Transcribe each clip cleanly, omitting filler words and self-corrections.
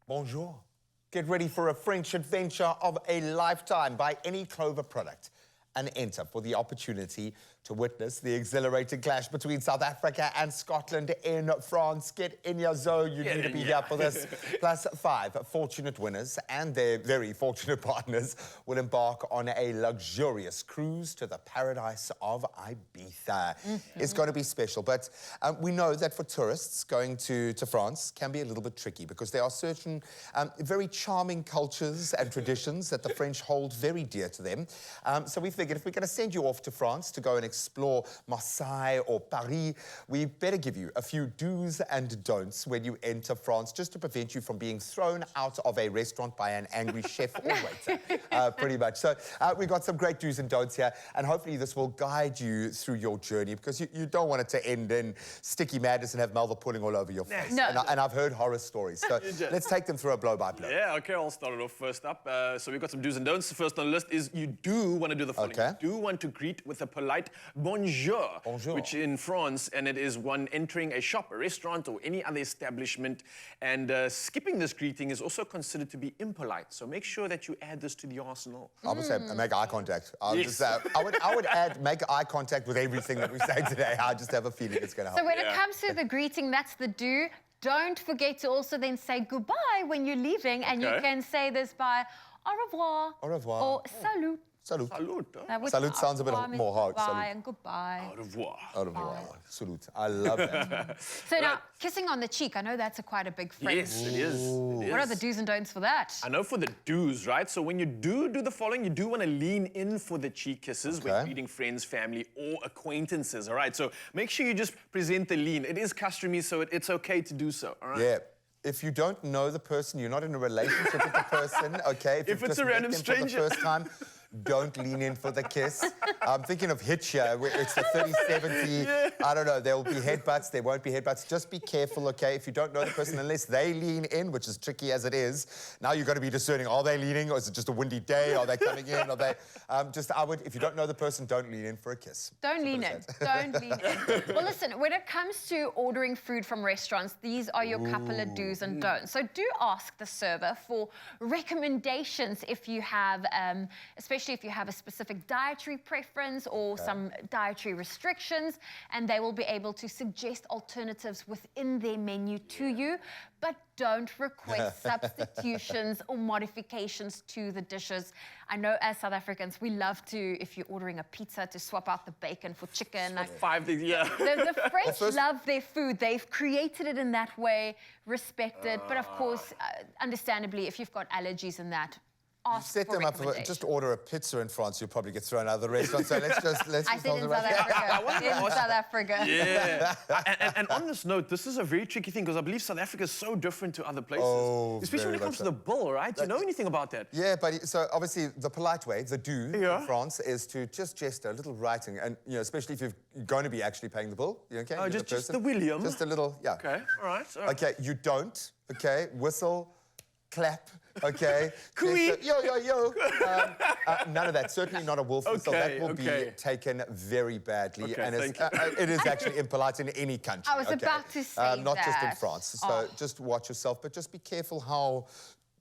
Bonjour. Get ready for a French adventure of a lifetime. Buy any Clover product and enter for the opportunity to witness the exhilarating clash between South Africa and Scotland in France. Get in your zone. You need to be here for this. Plus, 5 fortunate winners and their very fortunate partners will embark on a luxurious cruise to the paradise of Ibiza. It's going to be special, but we know that for tourists, going to France can be a little bit tricky because there are certain very charming cultures and traditions that the French hold very dear to them. So we figured if we're going to send you off to France to go and explore Marseille or Paris, we better give you a few do's and don'ts when you enter France, just to prevent you from being thrown out of a restaurant by an angry chef or waiter, pretty much. So we've got some great do's and don'ts here, and hopefully this will guide you through your journey, because you don't want it to end in sticky madness and have Malva pudding all over your face. No. And I've heard horror stories, so let's take them through a blow-by-blow. Yeah, okay, I'll start it off first up. So we've got some do's and don'ts. The first on the list is you do want to do the following. Okay. You do want to greet with a polite bonjour, Bonjour. which in France, and it is one entering a shop, a restaurant, or any other establishment. And skipping this greeting is also considered to be impolite. So make sure that you add this to the arsenal. I would say make eye contact. Yes. I would add make eye contact with everything that we say today. I just have a feeling it's going to help. So when it comes to the greeting, that's the do. Don't forget to also then say goodbye when you're leaving, and you can say this by au revoir, Au revoir. or salut. Salut. Salute. Salute sounds a bit more hard. Goodbye Salut. and goodbye. Au revoir. Au revoir. Salute. I love that. So now, kissing on the cheek, I know that's quite a big French. Yes, it is. What are the do's and don'ts for that? I know for the do's, right? So when you do the following, you do want to lean in for the cheek kisses when greeting friends, family, or acquaintances, all right? So make sure you just present the lean. It is customary, so it's okay to do so, all right? Yeah. If you don't know the person, you're not in a relationship with the person, okay? If it's a random stranger. For the first time, don't lean in for the kiss. I'm thinking of Hitcher, where it's the 30-70. I don't know, there will be headbutts, there won't be headbutts. Just be careful, okay? If you don't know the person, unless they lean in, which is tricky as it is, now you've got to be discerning, are they leaning, or is it just a windy day? Are they coming in? Are they... if you don't know the person, don't lean in for a kiss. Don't lean in. Don't lean in. Well, listen, when it comes to ordering food from restaurants, these are your couple of do's and don'ts. So do ask the server for recommendations if you have, especially if you have a specific dietary preference or some dietary restrictions, and they will be able to suggest alternatives within their menu to you. But don't request substitutions or modifications to the dishes. I know as South Africans, we love to, if you're ordering a pizza, to swap out the bacon for chicken. Like, 5 things, yeah. The French love their food. They've created it in that way, respected. But of course, understandably, if you've got allergies in that, ask Set for them up for just order a pizza in France. You'll probably get thrown out of the restaurant. So let's I said in South Africa. In South Africa. Yeah. and on this note, this is a very tricky thing, because I believe South Africa is so different to other places. Oh, especially when it comes to the bill, right? Do you know anything about that? Yeah, but so obviously the polite way, the do in France, is to just gesture a little writing, and especially if you're going to be actually paying the bill. You okay? Oh, just the William. Just a little, yeah. Okay, all right. Okay, you don't. Okay, whistle, clap. Okay. Cooey. Yo, yo, yo. None of that. Certainly not a wolf whistle. That will be taken very badly. Okay, and it is actually impolite in any country. I was about to say not just in France. So just watch yourself, but just be careful how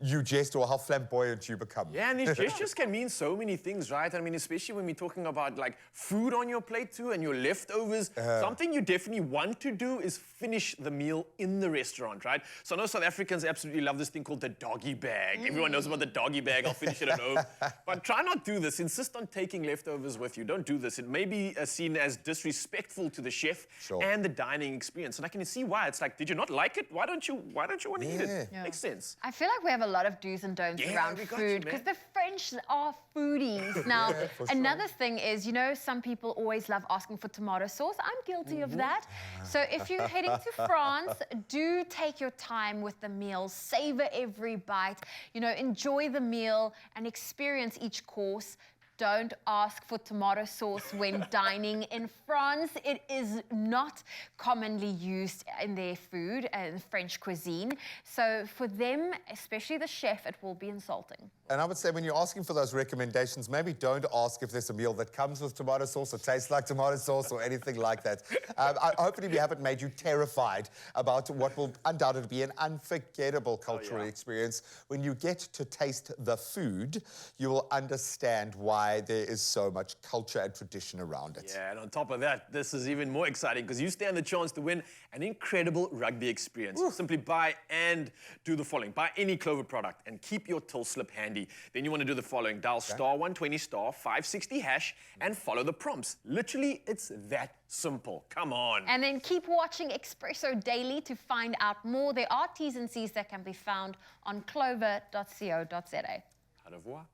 you gesture or how flamboyant you become. Yeah, and these gestures can mean so many things, right? I mean, especially when we're talking about like food on your plate too and your leftovers. Something you definitely want to do is finish the meal in the restaurant, right? So I know South Africans absolutely love this thing called the doggy bag. Everyone knows about the doggy bag. I'll finish it at home. But try not to do this. Insist on taking leftovers with you. Don't do this. It may be seen as disrespectful to the chef and the dining experience. And I can see why. It's like, did you not like it? Why don't you want to eat it? Makes sense. I feel like we have a lot of do's and don'ts around food, because the French are foodies. Now, another thing is, some people always love asking for tomato sauce. I'm guilty of that. So if you're heading to France, do take your time with the meal. Savor every bite. Enjoy the meal and experience each course. don't ask for tomato sauce when dining in France. It is not commonly used in their food and French cuisine. So for them, especially the chef, it will be insulting. And I would say when you're asking for those recommendations, maybe don't ask if there's a meal that comes with tomato sauce or tastes like tomato sauce or anything like that. Hopefully we haven't made you terrified about what will undoubtedly be an unforgettable cultural experience. When you get to taste the food, you will understand why there is so much culture and tradition around it. Yeah, and on top of that, this is even more exciting because you stand the chance to win an incredible rugby experience. Simply buy and do the following. Buy any Clover product and keep your till slip handy. Then you want to do the following. Dial *120 *560# and follow the prompts. Literally, it's that simple. Come on. And then keep watching Expresso daily to find out more. There are T's and C's that can be found on clover.co.za. Au revoir.